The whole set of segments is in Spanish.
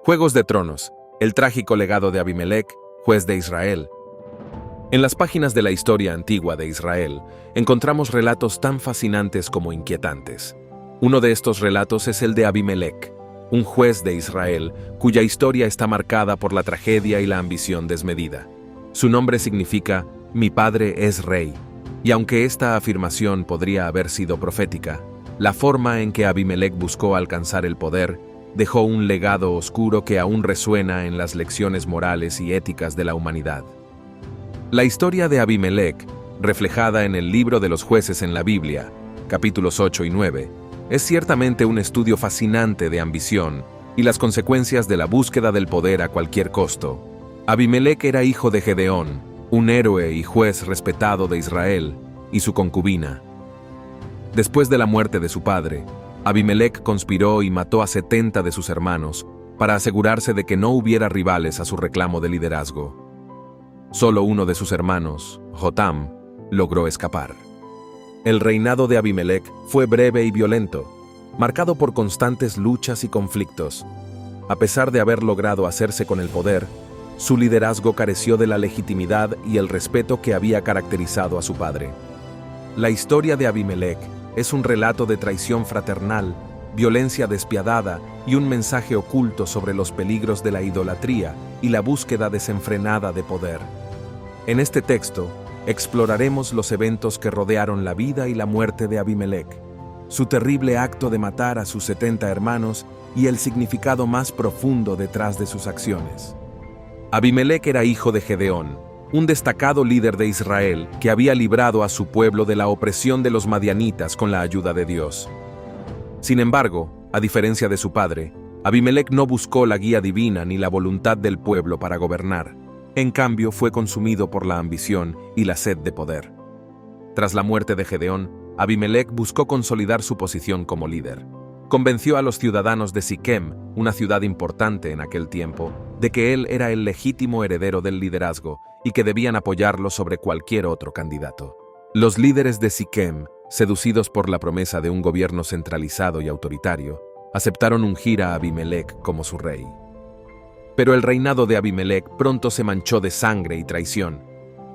Juegos de Tronos, el trágico legado de Abimelec, juez de Israel. En las páginas de la historia antigua de Israel, encontramos relatos tan fascinantes como inquietantes. Uno de estos relatos es el de Abimelec, un juez de Israel cuya historia está marcada por la tragedia y la ambición desmedida. Su nombre significa «Mi padre es rey», y aunque esta afirmación podría haber sido profética, la forma en que Abimelec buscó alcanzar el poder dejó un legado oscuro que aún resuena en las lecciones morales y éticas de la humanidad. La historia de Abimelec, reflejada en el libro de los jueces en la Biblia, capítulos 8 y 9, es ciertamente un estudio fascinante de ambición y las consecuencias de la búsqueda del poder a cualquier costo. Abimelec era hijo de Gedeón, un héroe y juez respetado de Israel, y su concubina. Después de la muerte de su padre, Abimelec conspiró y mató a 70 de sus hermanos para asegurarse de que no hubiera rivales a su reclamo de liderazgo. Solo uno de sus hermanos, Jotam, logró escapar. El reinado de Abimelec fue breve y violento, marcado por constantes luchas y conflictos. A pesar de haber logrado hacerse con el poder, su liderazgo careció de la legitimidad y el respeto que había caracterizado a su padre. La historia de Abimelec es un relato de traición fraternal, violencia despiadada y un mensaje oculto sobre los peligros de la idolatría y la búsqueda desenfrenada de poder. En este texto, exploraremos los eventos que rodearon la vida y la muerte de Abimelec, su terrible acto de matar a sus 70 hermanos y el significado más profundo detrás de sus acciones. Abimelec era hijo de Gedeón, un destacado líder de Israel que había librado a su pueblo de la opresión de los madianitas con la ayuda de Dios. Sin embargo, a diferencia de su padre, Abimelec no buscó la guía divina ni la voluntad del pueblo para gobernar. En cambio, fue consumido por la ambición y la sed de poder. Tras la muerte de Gedeón, Abimelec buscó consolidar su posición como líder. Convenció a los ciudadanos de Siquem, una ciudad importante en aquel tiempo, de que él era el legítimo heredero del liderazgo y que debían apoyarlo sobre cualquier otro candidato. Los líderes de Siquem, seducidos por la promesa de un gobierno centralizado y autoritario, aceptaron ungir a Abimelec como su rey. Pero el reinado de Abimelec pronto se manchó de sangre y traición.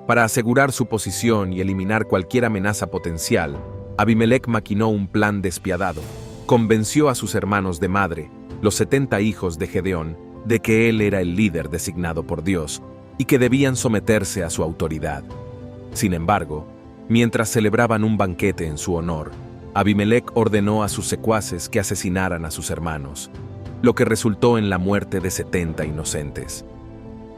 Para asegurar su posición y eliminar cualquier amenaza potencial, Abimelec maquinó un plan despiadado. Convenció a sus hermanos de madre, los 70 hijos de Gedeón, de que él era el líder designado por Dios y que debían someterse a su autoridad. Sin embargo, mientras celebraban un banquete en su honor, Abimelec ordenó a sus secuaces que asesinaran a sus hermanos, lo que resultó en la muerte de 70 inocentes.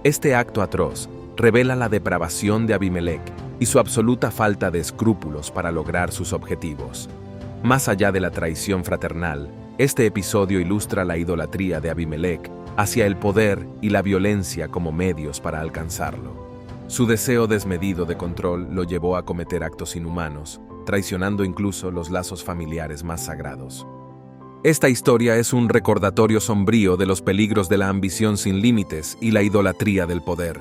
Este acto atroz revela la depravación de Abimelec y su absoluta falta de escrúpulos para lograr sus objetivos. Más allá de la traición fraternal, este episodio ilustra la idolatría de Abimelec hacia el poder y la violencia como medios para alcanzarlo. Su deseo desmedido de control lo llevó a cometer actos inhumanos, traicionando incluso los lazos familiares más sagrados. Esta historia es un recordatorio sombrío de los peligros de la ambición sin límites y la idolatría del poder.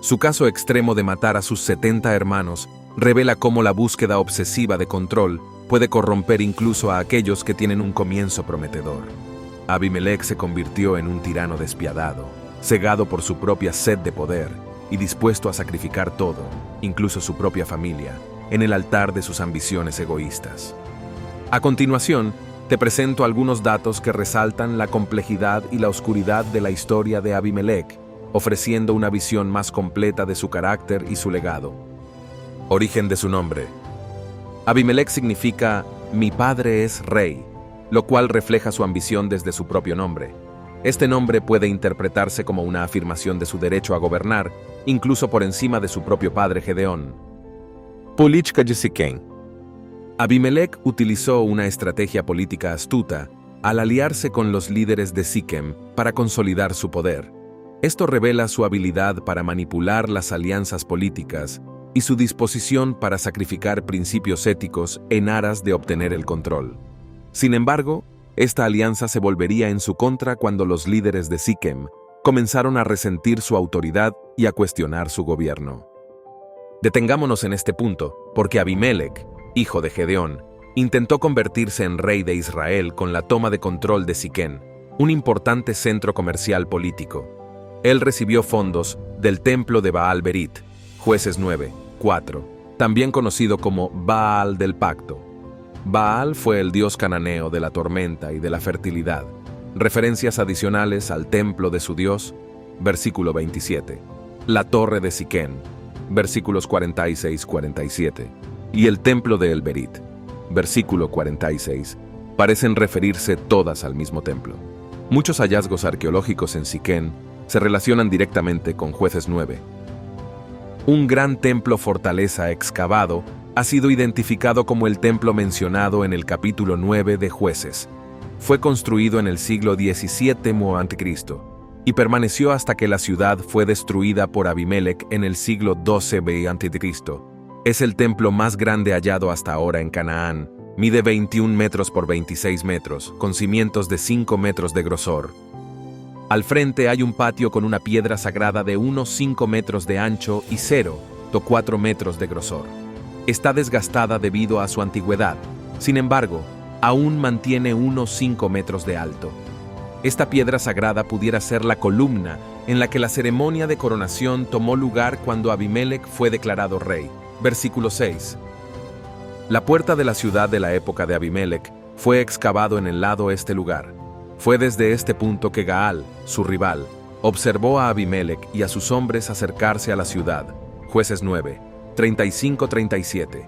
Su caso extremo de matar a sus 70 hermanos revela cómo la búsqueda obsesiva de control puede corromper incluso a aquellos que tienen un comienzo prometedor. Abimelec se convirtió en un tirano despiadado, cegado por su propia sed de poder y dispuesto a sacrificar todo, incluso su propia familia, en el altar de sus ambiciones egoístas. A continuación, te presento algunos datos que resaltan la complejidad y la oscuridad de la historia de Abimelec, ofreciendo una visión más completa de su carácter y su legado. Origen de su nombre. Abimelec significa «Mi padre es rey», lo cual refleja su ambición desde su propio nombre. Este nombre puede interpretarse como una afirmación de su derecho a gobernar, incluso por encima de su propio padre Gedeón. Política de Siquem. Abimelec utilizó una estrategia política astuta al aliarse con los líderes de Siquem para consolidar su poder. Esto revela su habilidad para manipular las alianzas políticas y su disposición para sacrificar principios éticos en aras de obtener el control. Sin embargo, esta alianza se volvería en su contra cuando los líderes de Siquem comenzaron a resentir su autoridad y a cuestionar su gobierno. Detengámonos en este punto, porque Abimelec, hijo de Gedeón, intentó convertirse en rey de Israel con la toma de control de Siquem, un importante centro comercial político. Él recibió fondos del templo de Baal Berit, Jueces 9, 4, también conocido como Baal del Pacto. Baal fue el dios cananeo de la tormenta y de la fertilidad. Referencias adicionales al templo de su dios, versículo 27. La torre de Siquén, versículos 46-47. Y el templo de El Berit, versículo 46, parecen referirse todas al mismo templo. Muchos hallazgos arqueológicos en Siquén se relacionan directamente con Jueces 9. Un gran templo fortaleza excavado ha sido identificado como el templo mencionado en el capítulo 9 de Jueces. Fue construido en el siglo XVII m.a.C. y permaneció hasta que la ciudad fue destruida por Abimelec en el siglo XII b.a.C. Es el templo más grande hallado hasta ahora en Canaán. Mide 21 metros por 26 metros, con cimientos de 5 metros de grosor. Al frente hay un patio con una piedra sagrada de unos 5 metros de ancho y 0,4 metros de grosor. Está desgastada debido a su antigüedad. Sin embargo, aún mantiene unos 5 metros de alto. Esta piedra sagrada pudiera ser la columna en la que la ceremonia de coronación tomó lugar cuando Abimelec fue declarado rey. Versículo 6. La puerta de la ciudad de la época de Abimelec fue excavado en el lado este lugar. Fue desde este punto que Gaal, su rival, observó a Abimelec y a sus hombres acercarse a la ciudad. Jueces 9, 35-37.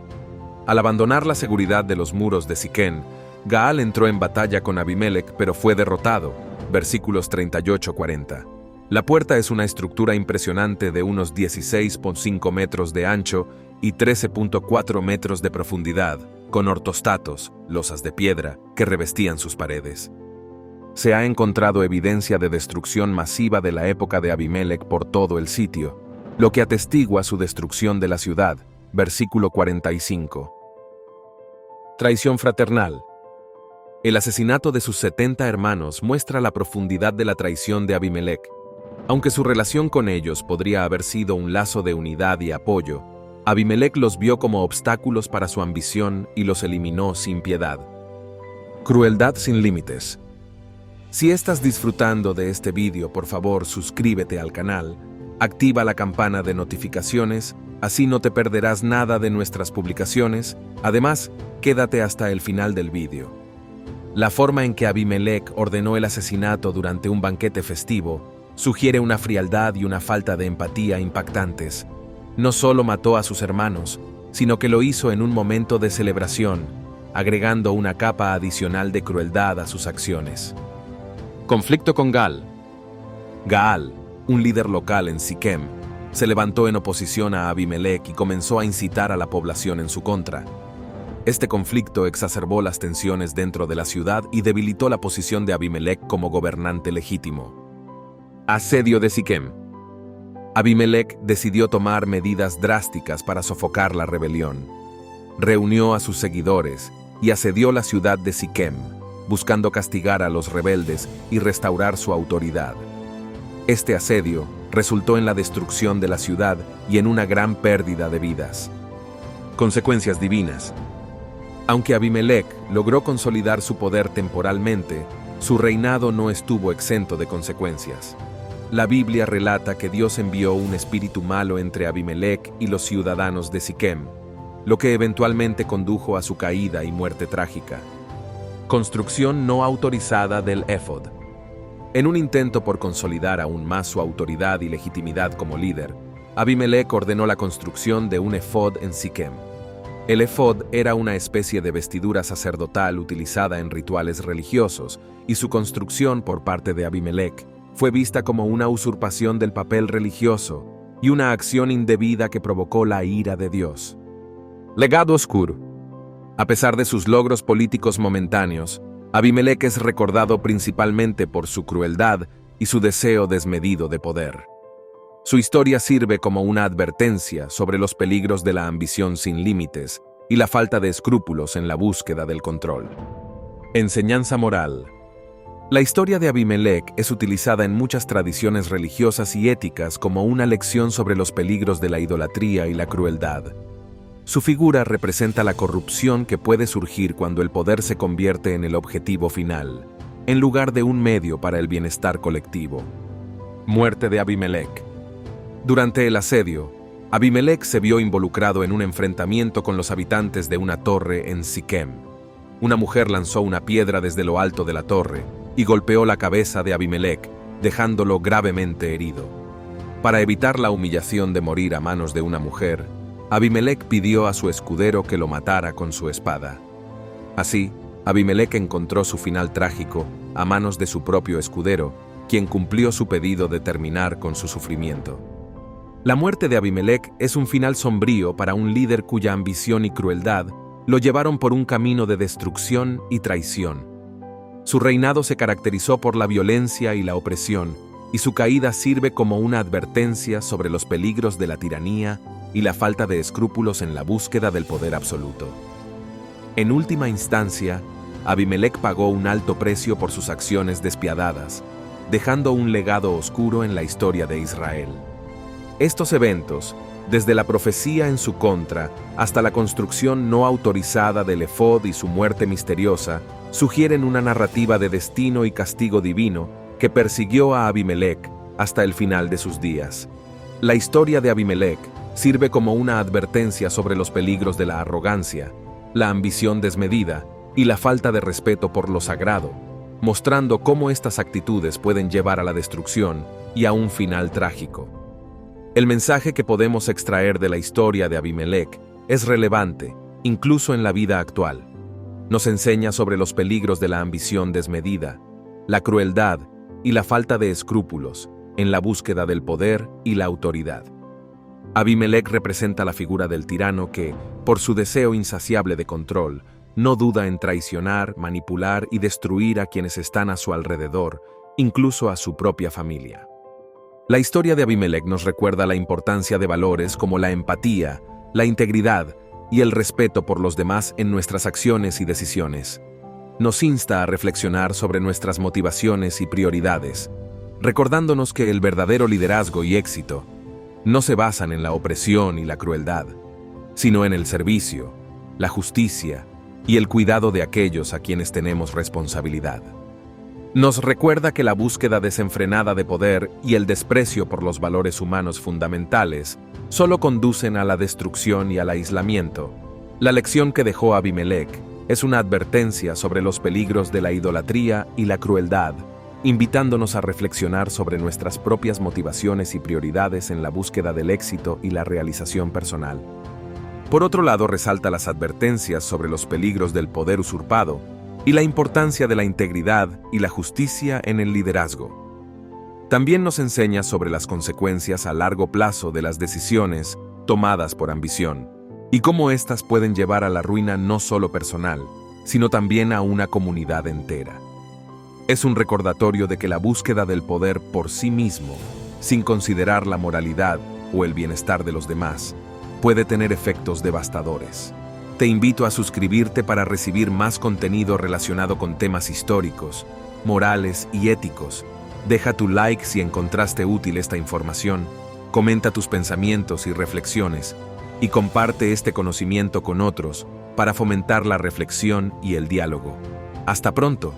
Al abandonar la seguridad de los muros de Siquén, Gaal entró en batalla con Abimelec, pero fue derrotado. Versículos 38-40. La puerta es una estructura impresionante de unos 16,5 metros de ancho y 13,4 metros de profundidad, con ortostatos, losas de piedra, que revestían sus paredes. Se ha encontrado evidencia de destrucción masiva de la época de Abimelec por todo el sitio, lo que atestigua su destrucción de la ciudad. Versículo 45. Traición fraternal. El asesinato de sus 70 hermanos muestra la profundidad de la traición de Abimelec. Aunque su relación con ellos podría haber sido un lazo de unidad y apoyo, Abimelec los vio como obstáculos para su ambición y los eliminó sin piedad. Crueldad sin límites. Si estás disfrutando de este vídeo, por favor suscríbete al canal, activa la campana de notificaciones, así no te perderás nada de nuestras publicaciones. Además, quédate hasta el final del vídeo. La forma en que Abimelec ordenó el asesinato durante un banquete festivo sugiere una frialdad y una falta de empatía impactantes. No solo mató a sus hermanos, sino que lo hizo en un momento de celebración, agregando una capa adicional de crueldad a sus acciones. Conflicto con Gaal. Gaal, un líder local en Siquem, se levantó en oposición a Abimelec y comenzó a incitar a la población en su contra. Este conflicto exacerbó las tensiones dentro de la ciudad y debilitó la posición de Abimelec como gobernante legítimo. Asedio de Siquem. Abimelec decidió tomar medidas drásticas para sofocar la rebelión. Reunió a sus seguidores y asedió la ciudad de Siquem, buscando castigar a los rebeldes y restaurar su autoridad. Este asedio resultó en la destrucción de la ciudad y en una gran pérdida de vidas. Consecuencias divinas. Aunque Abimelec logró consolidar su poder temporalmente, su reinado no estuvo exento de consecuencias. La Biblia relata que Dios envió un espíritu malo entre Abimelec y los ciudadanos de Siquem, lo que eventualmente condujo a su caída y muerte trágica. Construcción no autorizada del éfod. En un intento por consolidar aún más su autoridad y legitimidad como líder, Abimelec ordenó la construcción de un éfod en Siquem. El éfod era una especie de vestidura sacerdotal utilizada en rituales religiosos, y su construcción por parte de Abimelec fue vista como una usurpación del papel religioso y una acción indebida que provocó la ira de Dios. Legado oscuro. A pesar de sus logros políticos momentáneos, Abimelec es recordado principalmente por su crueldad y su deseo desmedido de poder. Su historia sirve como una advertencia sobre los peligros de la ambición sin límites y la falta de escrúpulos en la búsqueda del control. Enseñanza moral. La historia de Abimelec es utilizada en muchas tradiciones religiosas y éticas como una lección sobre los peligros de la idolatría y la crueldad. Su figura representa la corrupción que puede surgir cuando el poder se convierte en el objetivo final. en lugar de un medio para el bienestar colectivo. Muerte de Abimelec. Durante el asedio, Abimelec se vio involucrado en un enfrentamiento con los habitantes de una torre en Siquem. Una mujer lanzó una piedra desde lo alto de la torre y golpeó la cabeza de Abimelec, dejándolo gravemente herido. Para evitar la humillación de morir a manos de una mujer, Abimelec pidió a su escudero que lo matara con su espada. Así, Abimelec encontró su final trágico a manos de su propio escudero, quien cumplió su pedido de terminar con su sufrimiento. La muerte de Abimelec es un final sombrío para un líder cuya ambición y crueldad lo llevaron por un camino de destrucción y traición. Su reinado se caracterizó por la violencia y la opresión, y su caída sirve como una advertencia sobre los peligros de la tiranía y la falta de escrúpulos en la búsqueda del poder absoluto. En última instancia, Abimelec pagó un alto precio por sus acciones despiadadas, dejando un legado oscuro en la historia de Israel. Estos eventos, desde la profecía en su contra hasta la construcción no autorizada del efod y su muerte misteriosa, sugieren una narrativa de destino y castigo divino que persiguió a Abimelec hasta el final de sus días. La historia de Abimelec sirve como una advertencia sobre los peligros de la arrogancia, la ambición desmedida y la falta de respeto por lo sagrado, mostrando cómo estas actitudes pueden llevar a la destrucción y a un final trágico. El mensaje que podemos extraer de la historia de Abimelec es relevante, incluso en la vida actual. Nos enseña sobre los peligros de la ambición desmedida, la crueldad y la falta de escrúpulos en la búsqueda del poder y la autoridad. Abimelec representa la figura del tirano que, por su deseo insaciable de control, no duda en traicionar, manipular y destruir a quienes están a su alrededor, incluso a su propia familia. La historia de Abimelec nos recuerda la importancia de valores como la empatía, la integridad y el respeto por los demás en nuestras acciones y decisiones. Nos insta a reflexionar sobre nuestras motivaciones y prioridades, recordándonos que el verdadero liderazgo y éxito no se basan en la opresión y la crueldad, sino en el servicio, la justicia y el cuidado de aquellos a quienes tenemos responsabilidad. Nos recuerda que la búsqueda desenfrenada de poder y el desprecio por los valores humanos fundamentales solo conducen a la destrucción y al aislamiento. La lección que dejó Abimelec es una advertencia sobre los peligros de la idolatría y la crueldad, invitándonos a reflexionar sobre nuestras propias motivaciones y prioridades en la búsqueda del éxito y la realización personal. Por otro lado, resalta las advertencias sobre los peligros del poder usurpado y la importancia de la integridad y la justicia en el liderazgo. También nos enseña sobre las consecuencias a largo plazo de las decisiones tomadas por ambición, y cómo éstas pueden llevar a la ruina no solo personal, sino también a una comunidad entera. Es un recordatorio de que la búsqueda del poder por sí mismo, sin considerar la moralidad o el bienestar de los demás, puede tener efectos devastadores. Te invito a suscribirte para recibir más contenido relacionado con temas históricos, morales y éticos. Deja tu like si encontraste útil esta información, comenta tus pensamientos y reflexiones, y comparte este conocimiento con otros para fomentar la reflexión y el diálogo. Hasta pronto.